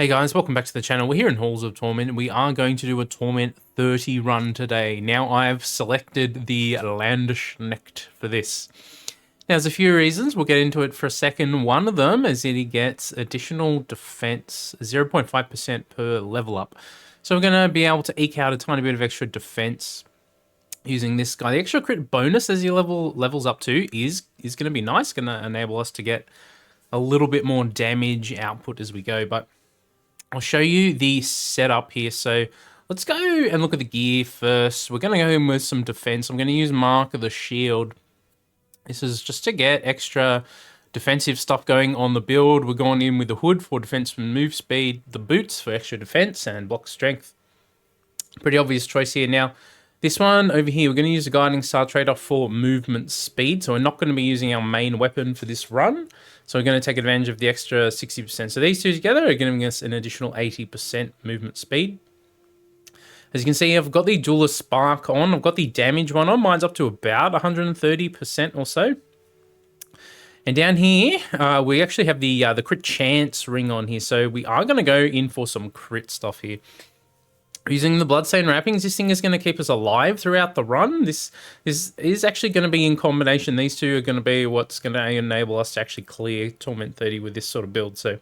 Hey guys, welcome back to the channel. We're here in Halls of Torment. We are going to do a Torment 30 run today. Now I've selected the Landsknecht for this. Now there's a few reasons. We'll get into it for a second. One of them is that he gets additional defense, 0.5% per level up. So we're going to be able to eke out a tiny bit of extra defense using this guy. The extra crit bonus as your levels up to is going to be nice. Going to enable us to get a little bit more damage output as we go, but I'll show you the setup here. So let's go and look at the gear first. We're going to go in with some defense. I'm going to use Mark of the Shield. This is just to get extra defensive stuff going on the build. We're going in with the hood for defense and move speed, the boots for extra defense and block strength. Pretty obvious choice here. Now, this one over here, we're going to use the Guiding Star trade-off for movement speed. So we're not going to be using our main weapon for this run. So we're going to take advantage of the extra 60%. So these two together are giving us an additional 80% movement speed. As you can see, I've got the Duelist Spark on. I've got the damage one on. Mine's up to about 130% or so. And down here, we actually have the crit chance ring on here. So we are going to go in for some crit stuff here. Using the Bloodstained Wrappings, this thing is going to keep us alive throughout the run. This is actually going to be in combination. These two are going to be what's going to enable us to actually clear Torment 30 with this sort of build. So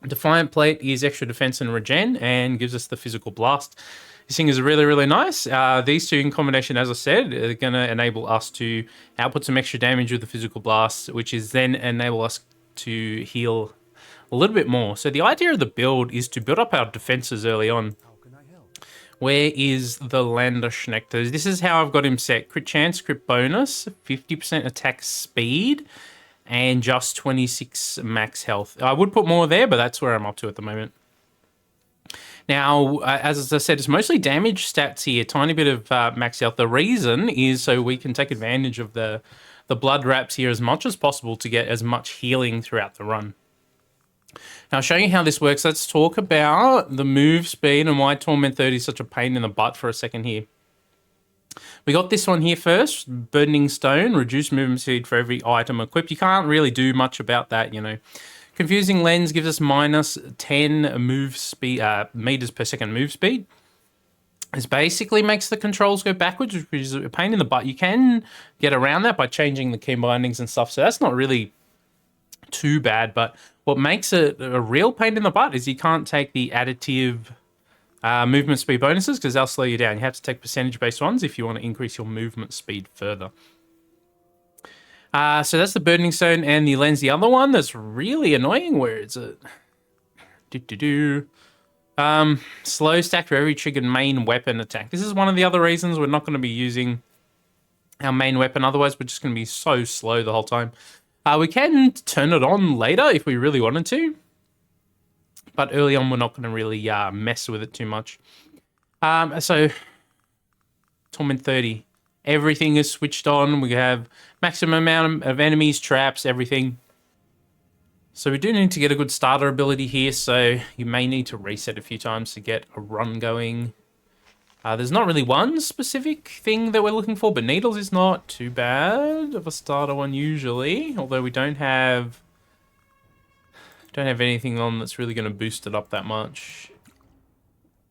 Defiant Plate is extra defense and regen and gives us the physical blast. This thing is really, really nice. These two in combination, as I said, are going to enable us to output some extra damage with the physical blast, which is then enable us to heal a little bit more. So the idea of the build is to build up our defenses early on. Where is the Landsknecht? This is how I've got him set. Crit chance, crit bonus, 50% attack speed, and just 26 max health. I would put more there, but that's where I'm up to at the moment. Now, as I said, it's mostly damage stats here. Tiny bit of max health. The reason is so we can take advantage of the blood wraps here as much as possible to get as much healing throughout the run. Now, I'll show you how this works. Let's talk about the move speed and why Torment 30 is such a pain in the butt for a second here. We got this one here first, Burning Stone, reduced movement speed for every item equipped. You can't really do much about that, you know. Confusing Lens gives us minus 10 move speed, meters per second move speed. This basically makes the controls go backwards, which is a pain in the butt. You can get around that by changing the key bindings and stuff, so that's not really too bad, but what makes it a real pain in the butt is you can't take the additive movement speed bonuses because they'll slow you down. You have to take percentage-based ones if you want to increase your movement speed further. So that's the Burning Stone and the Lens. The other one that's really annoying, where is it? Slow stack for every triggered main weapon attack. This is one of the other reasons we're not going to be using our main weapon. Otherwise, we're just going to be so slow the whole time. We can turn it on later if we really wanted to, but early on we're not going to really mess with it too much. So Torment 30, everything is switched on. We have maximum amount of enemies, traps, everything. So we do need to get a good starter ability here, so you may need to reset a few times to get a run going. There's not really one specific thing that we're looking for, but Needles is not too bad of a starter one usually, although we don't have anything on that's really going to boost it up that much.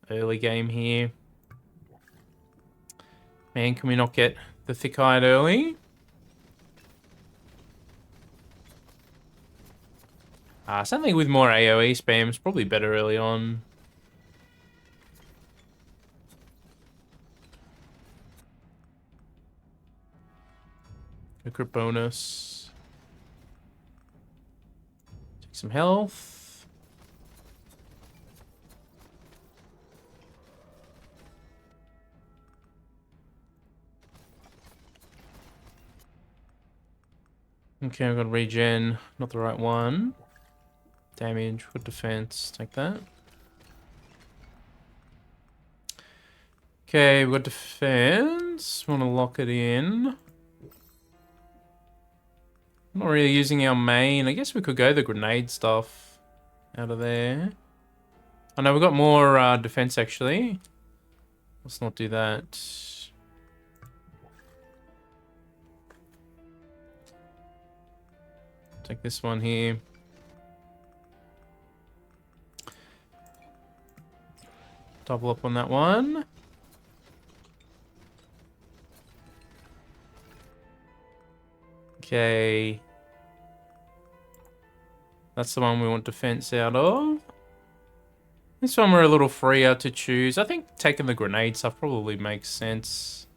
Early game here. Man, can we not get the Thick-Eyed early? Something with more AoE spam is probably better early on. A crit bonus. Take some health. Okay, I've got regen. Not the right one. Damage, good defense. Take that. Okay, we've got defense. Want to lock it in. Not really using our main. I guess we could go the grenade stuff out of there. Oh no, we've got more defense actually. Let's not do that. Take this one here. Double up on that one. Okay. That's the one we want defense out of. This one we're a little freer to choose. I think taking the grenade stuff probably makes sense.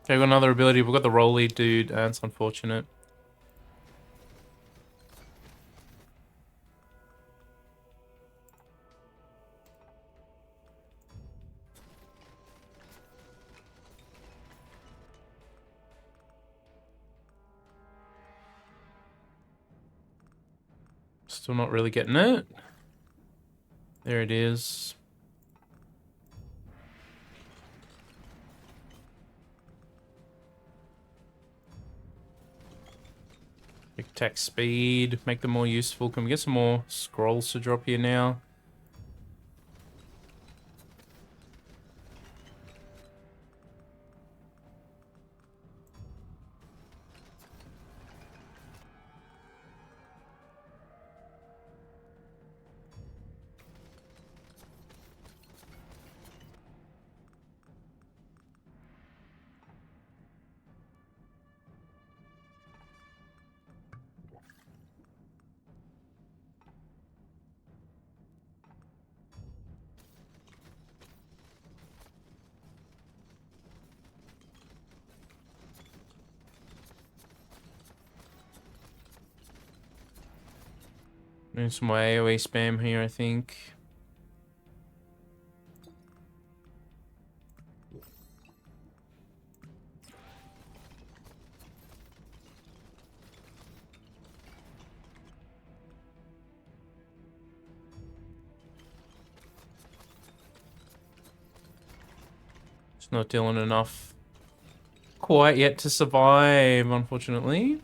Okay, we've got another ability. We've got the Rolly dude. That's unfortunate. Still not really getting it. There it is. Quick attack speed, make them more useful. Can we get some more scrolls to drop here now? Doing some more AoE spam here, I think. It's not dealing enough quite yet to survive, unfortunately.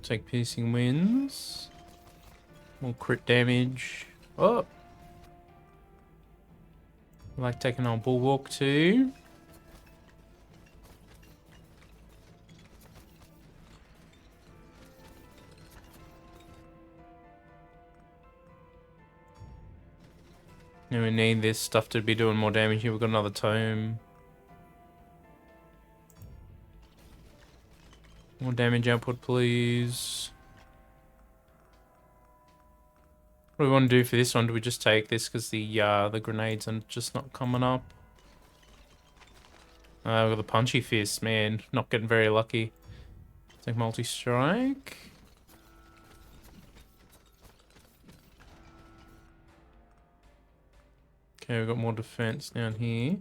Take piercing winds. More crit damage. Oh! I like taking on Bulwark too. And we need this stuff to be doing more damage here. We've got another tome. More damage output, please. What do we want to do for this one? Do we just take this because the grenades are just not coming up? We've got the punchy fist, man. Not getting very lucky. Take multi-strike. Okay, we've got more defense down here.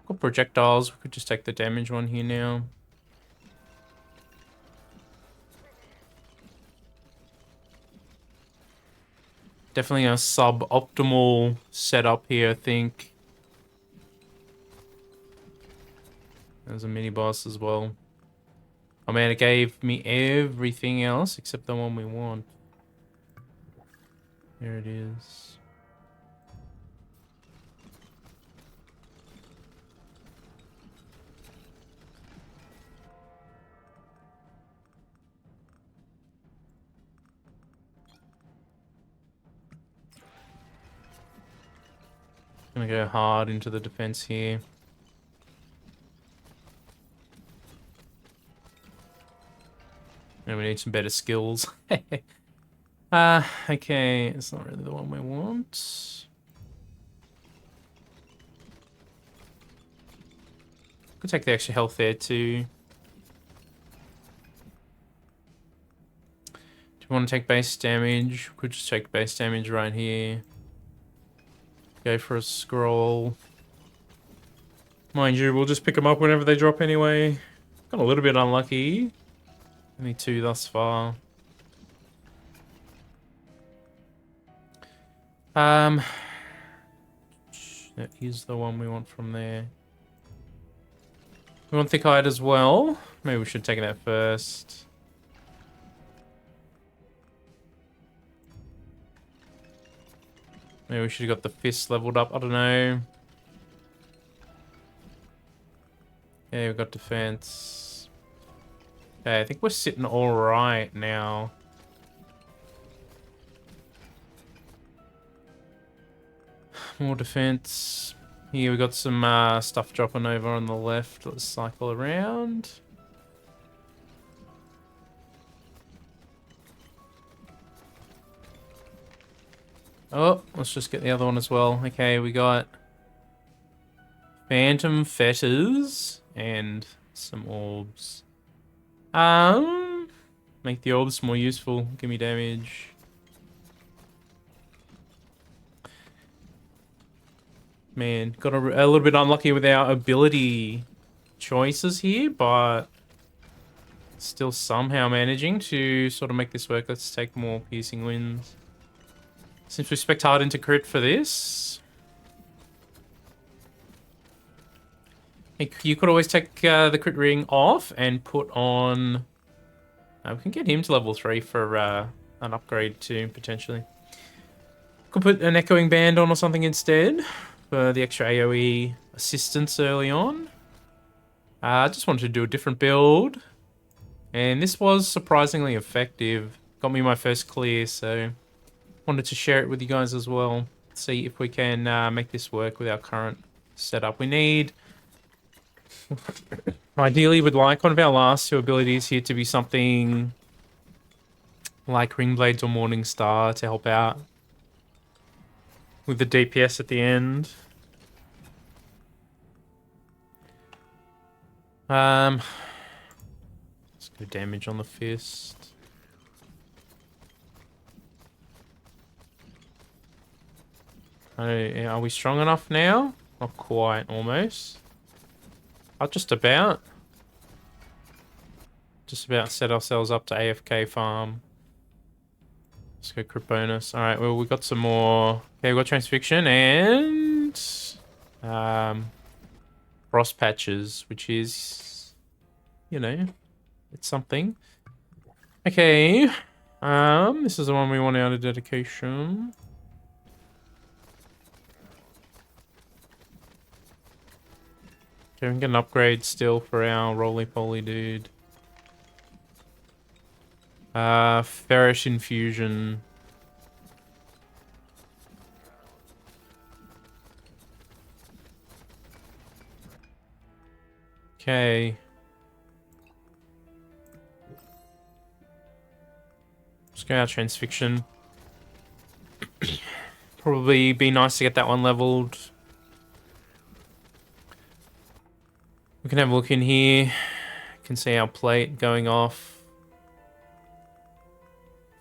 Got projectiles. We could just take the damage one here now. Definitely a sub-optimal setup here, I think. There's a mini-boss as well. Oh man, it gave me everything else except the one we want. There it is. Gonna go hard into the defense here. And we need some better skills. Okay, it's not really the one we want. Could take the extra health there too. Do you want to take base damage? Could just take base damage right here. Go for a scroll. Mind you, we'll just pick them up whenever they drop anyway. Got a little bit unlucky. Only 2 thus far. That is the one we want from there. We want thick-eyed as well. Maybe we should take that first. Maybe we should have got the fist leveled up. I don't know. Okay, we've got defense. Okay, I think we're sitting all right now. More defense. Here we got some stuff dropping over on the left. Let's cycle around. Oh, let's just get the other one as well. Okay, we got phantom fetters and some orbs. Make the orbs more useful. Give me damage. Man, got a little bit unlucky with our ability choices here, but still somehow managing to sort of make this work. Let's take more piercing winds. Since we spec hard into crit for this. You could always take the crit ring off and put on... we can get him to level 3 for an upgrade too, potentially. Could put an echoing band on or something instead for the extra AoE assistance early on. I just wanted to do a different build. And this was surprisingly effective. Got me my first clear, so wanted to share it with you guys as well. See if we can make this work with our current setup. We need... Ideally, we'd like one of our last two abilities here to be something like Ring Blades or Morning Star to help out with the DPS at the end. Let's go damage on the fist. Are we strong enough now? Not quite, almost. Oh, just about. Just about set ourselves up to AFK farm. Let's go crit bonus. Alright, well, we've got some more. Okay, we've got transfixion and... frost patches, which is... You know, it's something. Okay. This is the one we want out of dedication. Okay, we can get an upgrade still for our roly-poly dude. Ferrous infusion. Okay. Let's go out transfixion. Probably be nice to get that one leveled. We can have a look in here. You can see our plate going off.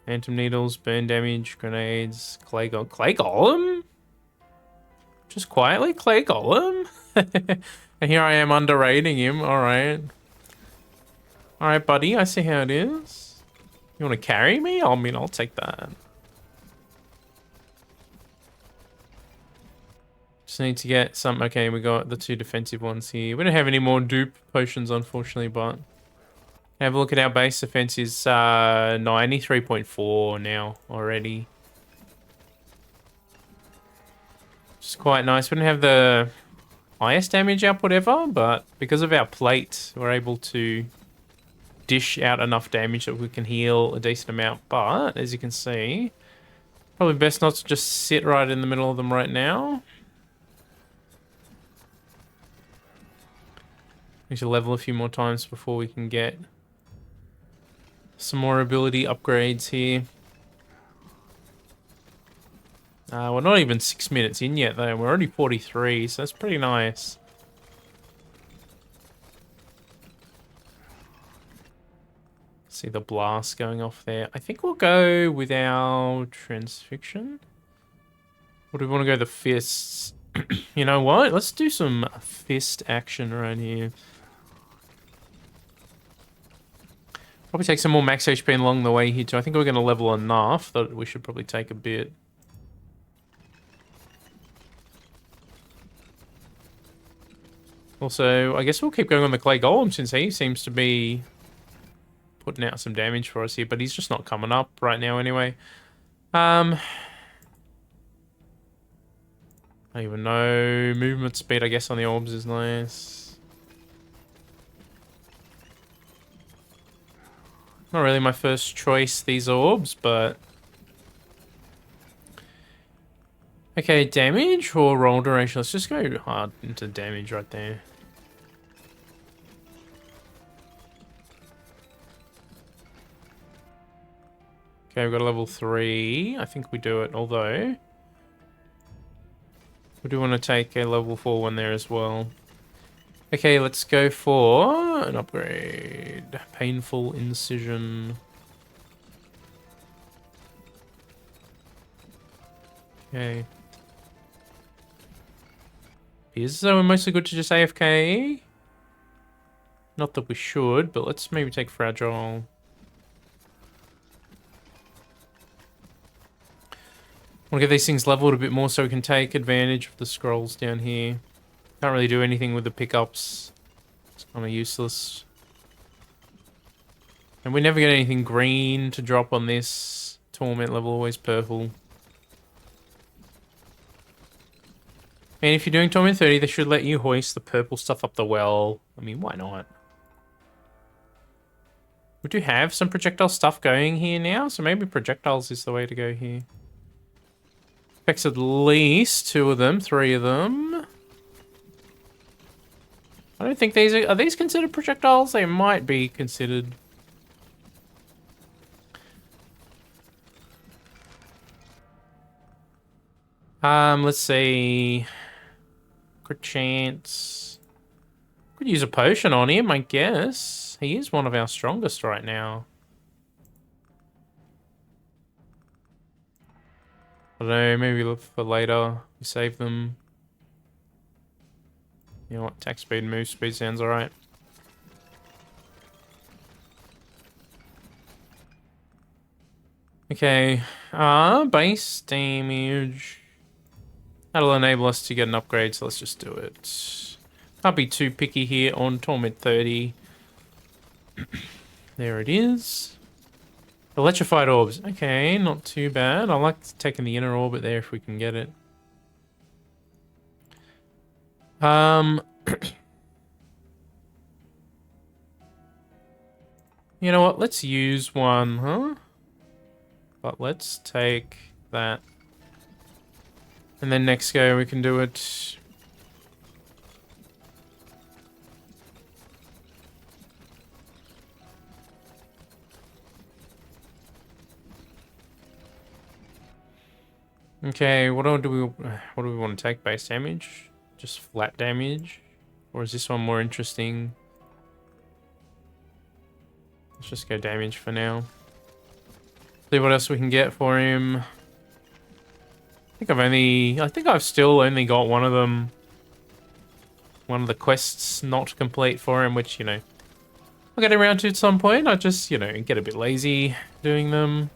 Phantom needles, burn damage, grenades, clay golem. Clay golem? Just quietly, clay golem? And here I am underrating him. Alright. Alright, buddy, I see how it is. You want to carry me? I mean, I'll take that. Just need to get some... Okay, we got the two defensive ones here. We don't have any more dupe potions, unfortunately, but... Have a look at our base defense is 93.4 now already. Which is quite nice. We don't have the highest damage output ever, but because of our plate, we're able to dish out enough damage that we can heal a decent amount. But, as you can see, probably best not to just sit right in the middle of them right now. We should level a few more times before we can get some more ability upgrades here. We're not even 6 minutes in yet, though. We're already 43, so that's pretty nice. See the blast going off there. I think we'll go with our transfixion. Or do we want to go the fists? You know what? Let's do some fist action right here. Probably take some more max HP along the way here too. I think we're going to level enough that we should probably take a bit. Also, I guess we'll keep going on the clay golem since he seems to be putting out some damage for us here, but he's just not coming up right now anyway. I don't even know. Movement speed, I guess, on the orbs is nice. Not really my first choice, these orbs, but... Okay, damage or roll duration? Let's just go hard into damage right there. Okay, we've got a level 3. I think we do it, although... we do want to take a level 4 one there as well. Okay, let's go for an upgrade. Painful Incision. Okay. Is so we're mostly good to just AFK. Not that we should, but let's maybe take Fragile. Want to get these things leveled a bit more so we can take advantage of the scrolls down here. Can't really do anything with the pickups. It's kind of useless. And we never get anything green to drop on this Torment level, always purple. And if you're doing Torment 30, they should let you hoist the purple stuff up the well. I mean, why not? We do have some projectile stuff going here now, so maybe projectiles is the way to go here. Affects at least 2 of them, 3 of them. I don't think these are these considered projectiles? They might be considered. Let's see. Crit chance. Could use a potion on him, I guess. He is one of our strongest right now. I don't know, maybe look for later. We save them. You know what? Attack speed, move speed sounds alright. Okay. Base damage. That'll enable us to get an upgrade, so let's just do it. Can't be too picky here on Torment 30. There it is. Electrified orbs. Okay, not too bad. I like taking the inner orbit there if we can get it. You know what? Let's use one, huh? But let's take that. And then next go we can do it. Okay, what do we want to take? Base damage? Just flat damage? Or is this one more interesting? Let's just go damage for now. See what else we can get for him. I think I've still only got one of them. One of the quests not complete for him, which, you know, I'll get around to at some point. I just, you know, get a bit lazy doing them.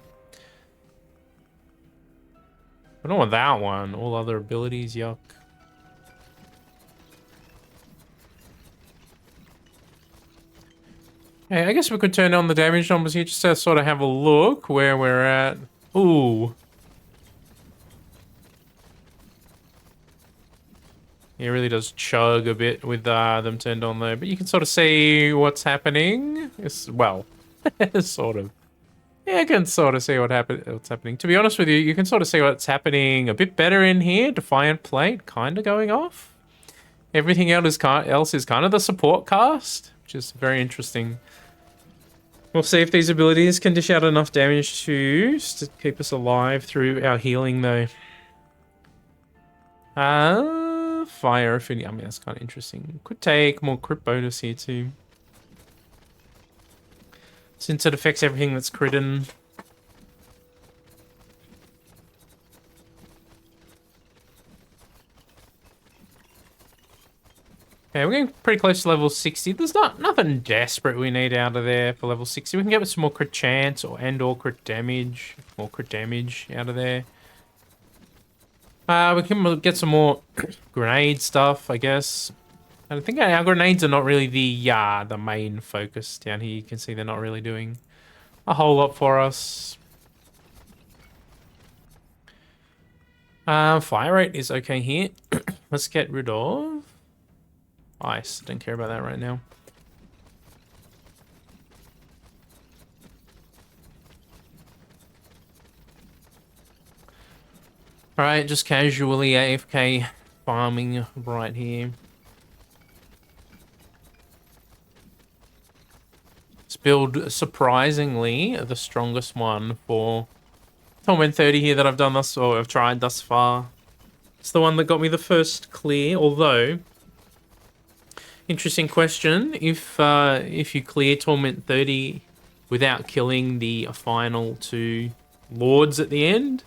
I don't want that one. All other abilities, yuck. Okay, I guess we could turn on the damage numbers here just to sort of have a look where we're at. Ooh. It really does chug a bit with them turned on though, but you can sort of see what's happening. Well, sort of. Yeah, I can sort of see what's happening. To be honest with you, you can sort of see what's happening a bit better in here. Defiant Plate kind of going off. Everything else is kind of the support cast, which is very interesting. We'll see if these abilities can dish out enough damage to keep us alive through our healing though. Fire affinity. I mean, that's kind of interesting. Could take more crit bonus here too. Since it affects everything that's critting. Okay, we're getting pretty close to level 60. There's nothing desperate we need out of there for level 60. We can get some more crit chance or crit damage. More crit damage out of there. We can get some more grenade stuff, I guess. I think our grenades are not really the main focus down here. You can see they're not really doing a whole lot for us. Fire rate is okay here. Let's get rid of ice. Don't care about that right now. Alright, just casually AFK farming right here. This build, surprisingly, the strongest one for Torment 30 here that I've done thus, or I've tried thus far. It's the one that got me the first clear, although... Interesting question. If you clear Torment 30 without killing the final 2 lords at the end,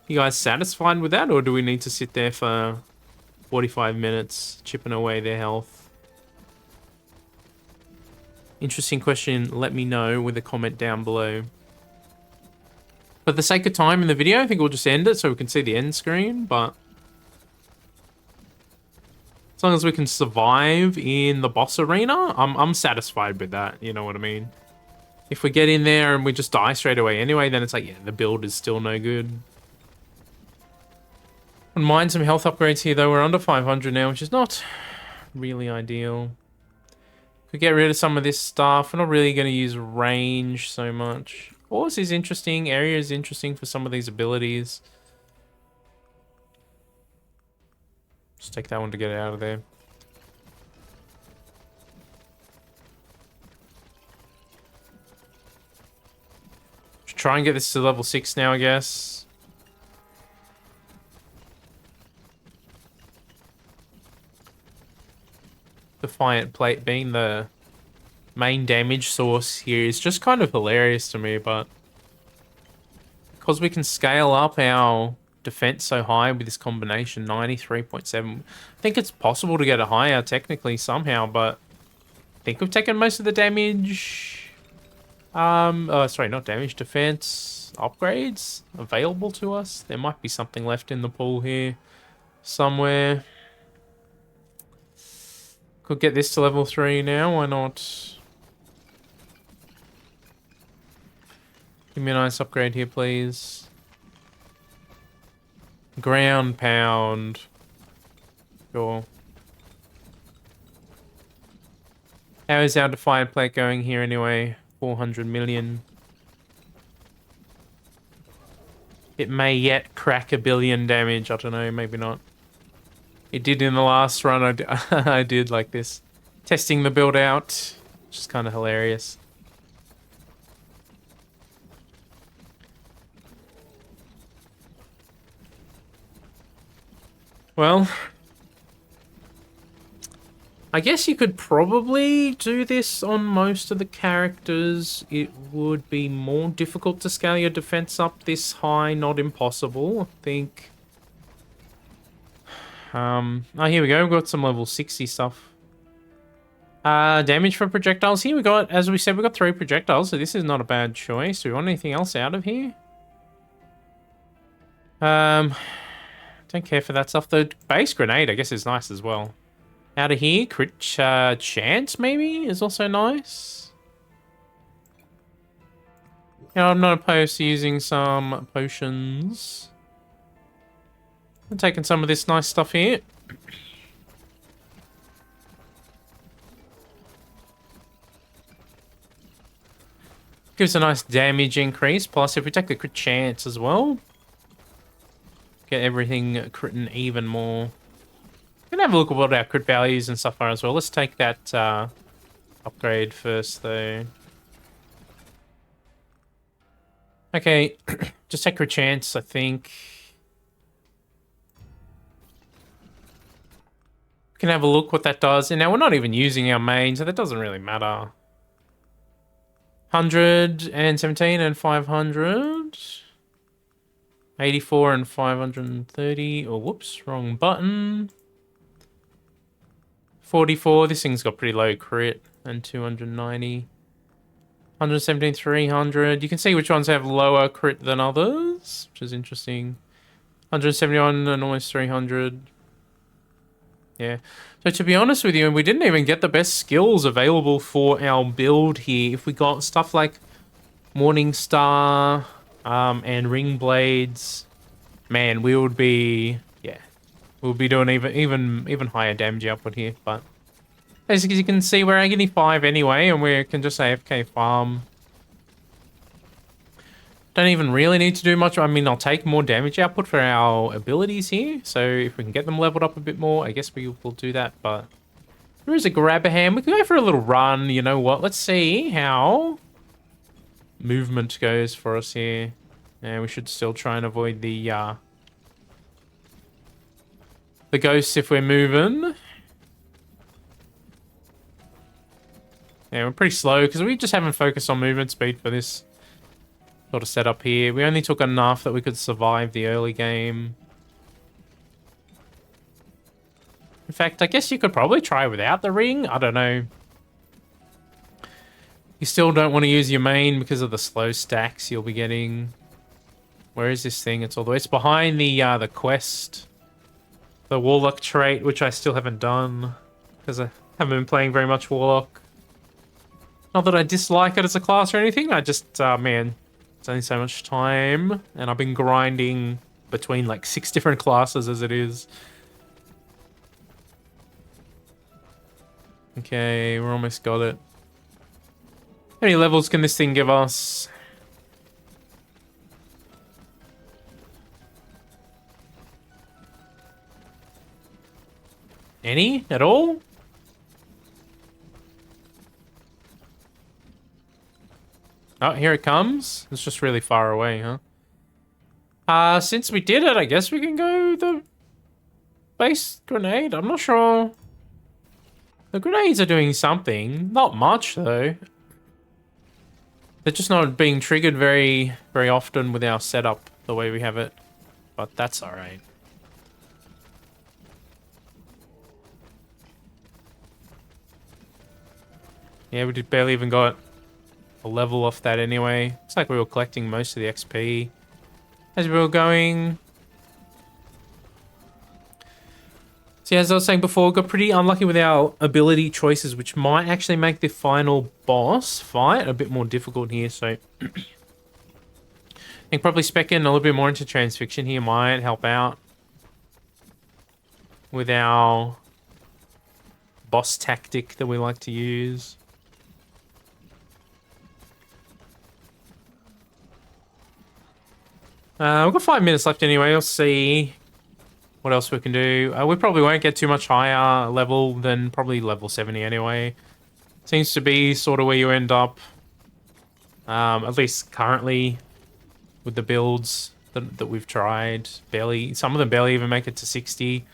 you guys satisfied with that, or do we need to sit there for 45 minutes chipping away their health? Interesting question. Let me know with a comment down below. For the sake of time in the video, I think we'll just end it so we can see the end screen, but as long as we can survive in the boss arena, I'm satisfied with that, you know what I mean? If we get in there and we just die straight away anyway, then it's like, yeah, the build is still no good. Wouldn't mind some health upgrades here, though. We're under 500 now, which is not really ideal. Could get rid of some of this stuff. We're not really going to use range so much. Force is interesting. Area is interesting for some of these abilities. Just take that one to get it out of there. Should try and get this to level 6 now, I guess. Defiant Plate being the main damage source here is just kind of hilarious to me, but because we can scale up our defense so high with this combination, 93.7, I think it's possible to get it higher technically somehow, but I think we've taken most of the damage. Oh, sorry, not damage, defense upgrades available to us. There might be something left in the pool here somewhere. Could get this to level 3 now, why not? Give me a nice upgrade here, please. Ground pound. Sure. How is our Defiant Plate going here anyway? 400 million. It may yet crack 1 billion damage. I don't know, maybe not. It did in the last run. I did like this. Testing the build out. Which is kind of hilarious. Well, I guess you could probably do this on most of the characters. It would be more difficult to scale your defense up this high, not impossible, I think. Oh, here we go. We've got some level 60 stuff. Damage for projectiles. Here we got, as we said, we got 3 projectiles, so this is not a bad choice. Do we want anything else out of here? Don't care for that stuff. The base grenade, I guess, is nice as well. Out of here, crit chance, maybe, is also nice. Yeah, I'm not opposed to using some potions. I'm taking some of this nice stuff here. Gives a nice damage increase. Plus, if we take the crit chance as well, get everything critting even more. We can have a look at what our crit values and stuff are as well. Let's take that upgrade first, though. Okay, just take crit chance, I think. We can have a look what that does. And now we're not even using our main, so that doesn't really matter. 117 and 500. 84 and 530. Oh, whoops, wrong button. 44. This thing's got pretty low crit. And 290. 117, 300. You can see which ones have lower crit than others, which is interesting. 171 and almost 300. Yeah. So to be honest with you, we didn't even get the best skills available for our build here. If we got stuff like Morningstar and Ring Blades, man, we would be, yeah, we'll be doing even higher damage output here. But as you can see, we're agony 5 anyway, and we can just AFK farm. Don't even really need to do much. I mean, I'll take more damage output for our abilities here. So if we can get them leveled up a bit more, I guess we will do that. But there is a grab a hand. We can go for a little run. You know what? Let's see how movement goes for us here. And we should still try and avoid the ghosts if we're moving. Yeah, we're pretty slow because we just haven't focused on movement speed for this sort of setup here. We only took enough that we could survive the early game. In fact, I guess you could probably try without the ring. I don't know. You still don't want to use your main because of the slow stacks you'll be getting. Where is this thing? It's all the way. It's behind the quest. The Warlock trait, which I still haven't done. Because I haven't been playing very much Warlock. Not that I dislike it as a class or anything. I just, man, it's only so much time. And I've been grinding between like 6 different classes as it is. Okay, we're almost got it. How many levels can this thing give us? Any at all? Oh, here it comes. It's just really far away, huh? Since we did it, I guess we can go the base grenade. I'm not sure. The grenades are doing something. Not much, though. They're just not being triggered very often with our setup the way we have it. But that's alright. Yeah, we barely even got a level off that anyway. Looks like we were collecting most of the XP as we were going. So yeah, as I was saying before, we got pretty unlucky with our ability choices, which might actually make the final boss fight a bit more difficult here. So I think probably speccing a little bit more into transfixion here might help out with our boss tactic that we like to use. We've got 5 minutes left anyway. We'll see what else we can do. We probably won't get too much higher level than probably level 70 anyway. Seems to be sort of where you end up. At least currently with the builds that we've tried. Some of them barely even make it to 60.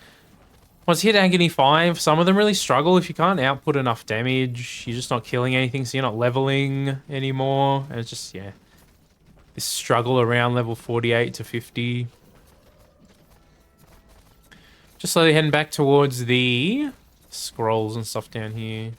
Once you hit Agony 5, some of them really struggle. If you can't output enough damage, you're just not killing anything, so you're not leveling anymore. And it's just, yeah. This struggle around level 48 to 50. Just slowly heading back towards the scrolls and stuff down here.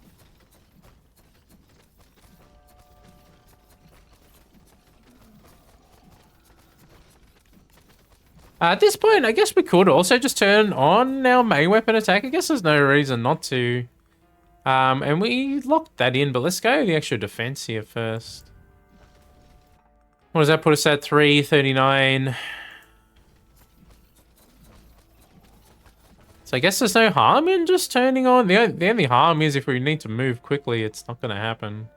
At this point, I guess we could also just turn on our main weapon attack. I guess there's no reason not to. And we locked that in, but let's go the extra defense here first. What does that put us at? 339. So I guess there's no harm in just turning on. The only harm is if we need to move quickly, it's not going to happen.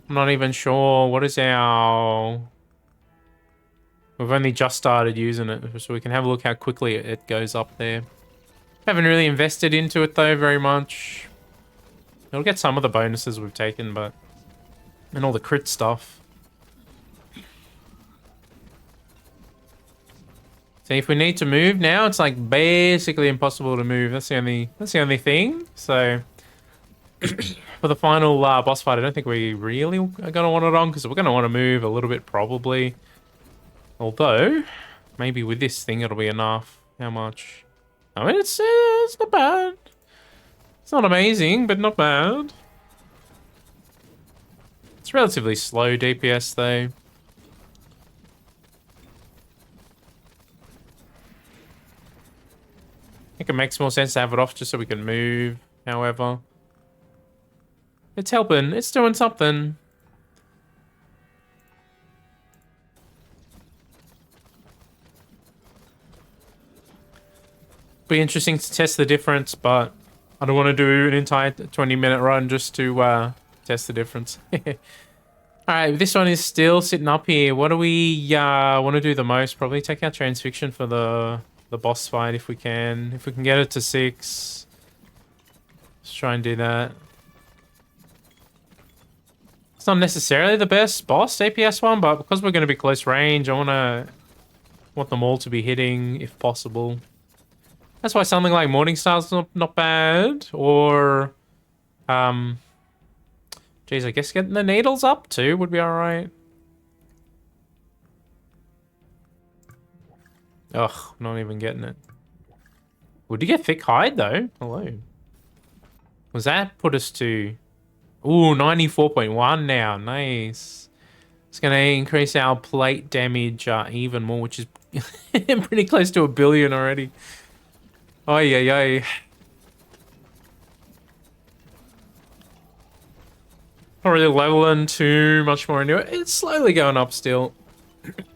I'm not even sure. What is our... We've only just started using it, so we can have a look how quickly it goes up there. Haven't really invested into it though very much. It'll get some of the bonuses we've taken, but... And all the crit stuff. So if we need to move now, it's like basically impossible to move. That's the only thing. So for the final boss fight, I don't think we really are gonna want it on because we're gonna want to move a little bit probably. Although maybe with this thing it'll be enough. How much? I mean, it's not bad. It's not amazing, but not bad. It's relatively slow DPS though. I think it makes more sense to have it off just so we can move, however. It's helping. It's doing something. Be interesting to test the difference, but I don't want to do an entire 20-minute run just to test the difference. Alright, this one is still sitting up here. What do we want to do the most? Probably take our transfixion for the boss fight if we can. If we can get it to 6. Let's try and do that. It's not necessarily the best boss APS one, but because we're going to be close range, I want them all to be hitting if possible. That's why something like Morningstar's not bad, or geez, I guess getting the needles up too would be alright. Ugh, not even getting it. Would you get thick hide though? Hello. Was that put us to... Ooh, 94.1 now. Nice. It's going to increase our plate damage even more, which is pretty close to 1 billion already. Oh, yeah. Not really leveling too much more into it. It's slowly going up still.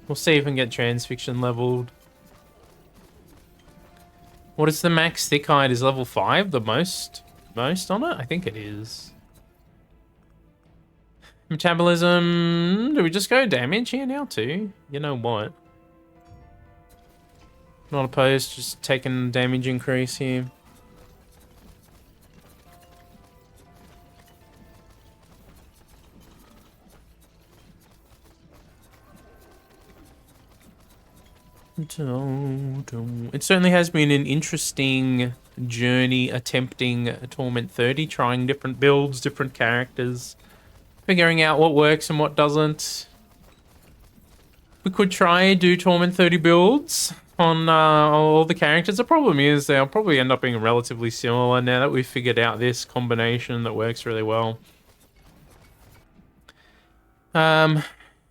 We'll see if we can get transfixion leveled. What is the max thick hide? Is level 5 the most on it? I think it is. Metabolism. Do we just go damage here now too? You know what? Not opposed to just taking damage increase here. It certainly has been an interesting journey attempting Torment 30, trying different builds, different characters, figuring out what works and what doesn't. We could try do Torment 30 builds on all the characters. The problem is they'll probably end up being relatively similar now that we've figured out this combination that works really well.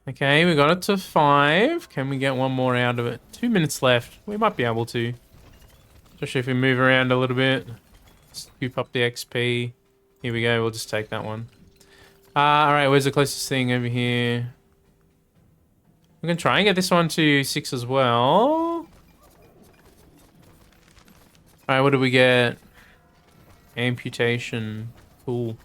Okay, we got it to 5. Can we get one more out of it? 2 minutes left. We might be able to. Especially if we move around a little bit. Scoop up the XP. Here we go, we'll just take that one. Alright, where's the closest thing over here? We're gonna try and get this one to 6 as well. Alright, what do we get? Amputation. Cool.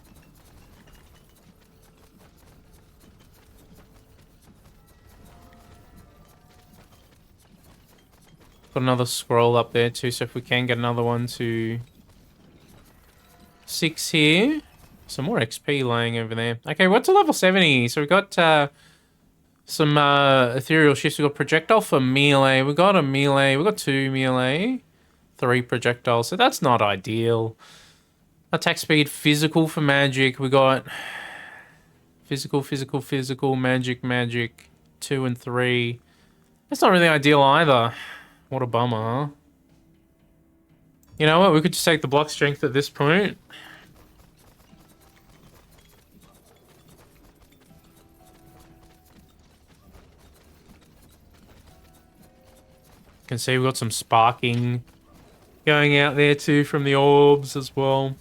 Got another scroll up there too, so if we can get another one to 6 here. Some more XP lying over there. Okay, we're to level 70. So we got some ethereal shifts. We got projectile for melee. We got a melee. We got 2 melee. 3 projectiles. So that's not ideal. Attack speed, physical for magic. We got physical, magic. 2 and 3. That's not really ideal either. What a bummer, huh? You know what? We could just take the block strength at this point. You can see we've got some sparking going out there too from the orbs as well.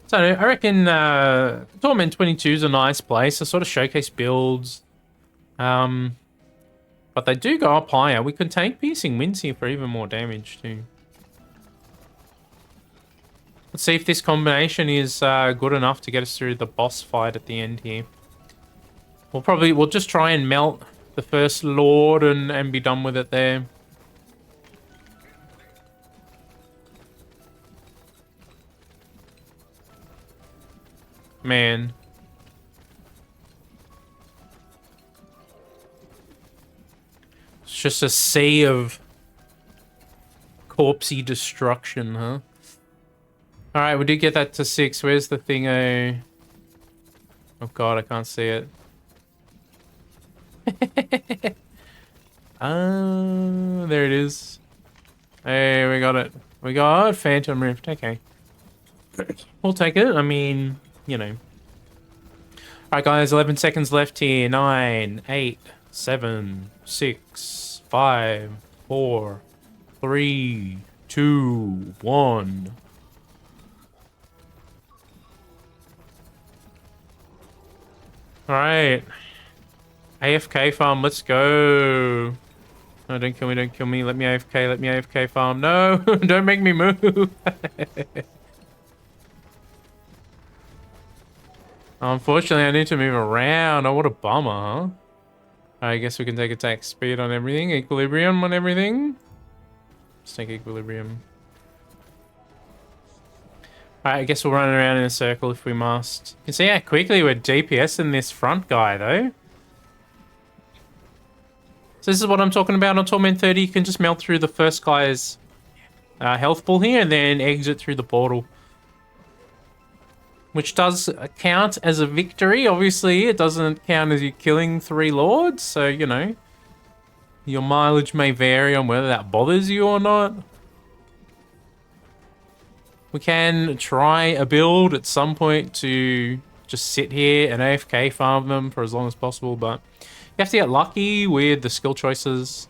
So I reckon Torment 22 is a nice place to sort of showcase builds. But they do go up higher. We could take Piercing Winds here for even more damage too. Let's see if this combination is good enough to get us through the boss fight at the end here. We'll just try and melt the first Lord and be done with it there. Man. It's just a sea of corpsey destruction, huh? Alright, we did get that to 6. Where's the thing? Oh god, I can't see it. There it is. Hey, we got it. We got Phantom Rift. Okay. We'll take it. I mean, you know. Alright, guys, 11 seconds left here. 9, 8, 7, 6, 5, 4, 3, 2, 1. Alright. AFK farm, let's go. No, don't kill me, don't kill me. Let me AFK, let me AFK farm. No, don't make me move. Unfortunately, I need to move around. Oh, what a bummer, huh? I guess we can take attack speed on everything. Equilibrium on everything. Let's take equilibrium. Alright, I guess we'll run around in a circle if we must. You can see how quickly we're DPSing this front guy, though. So this is what I'm talking about on Torment 30. You can just melt through the first guy's health pool here and then exit through the portal. Which does count as a victory. Obviously, it doesn't count as you killing 3 lords. So, you know, your mileage may vary on whether that bothers you or not. We can try a build at some point to just sit here and AFK farm them for as long as possible, but you have to get lucky with the skill choices.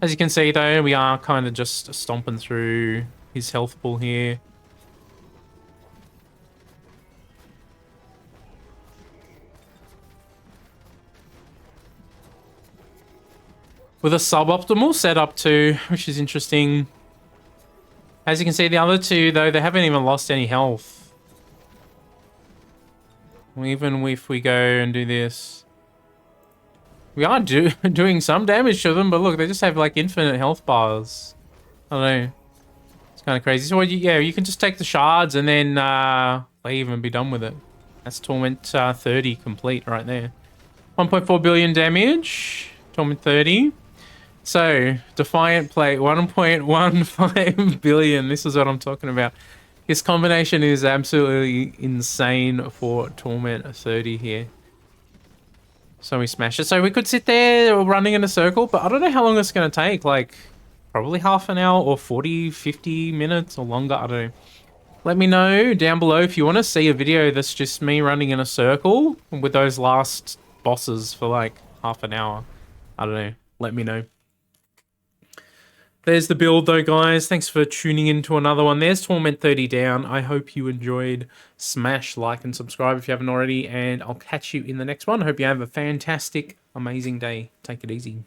As you can see, though, we are kind of just stomping through his health pool here. With a suboptimal setup too, which is interesting. As you can see, the other two, though, they haven't even lost any health. Even if we go and do this, we are doing some damage to them, but look, they just have like infinite health bars. I don't know. It's kind of crazy. So yeah, you can just take the shards and then leave and be done with it. That's Torment 30 complete right there. 1.4 billion damage. Torment 30. So, Defiant Plate, 1.15 billion. This is what I'm talking about. This combination is absolutely insane for Torment 30 here. So we smash it. So we could sit there running in a circle, but I don't know how long it's going to take. Like, probably half an hour or 40, 50 minutes or longer. I don't know. Let me know down below if you want to see a video that's just me running in a circle with those last bosses for like half an hour. I don't know. Let me know. There's the build though, guys. Thanks for tuning in to another one. There's Torment 30 down. I hope you enjoyed. Smash like and subscribe if you haven't already, and I'll catch you in the next one. I hope you have a fantastic, amazing day. Take it easy.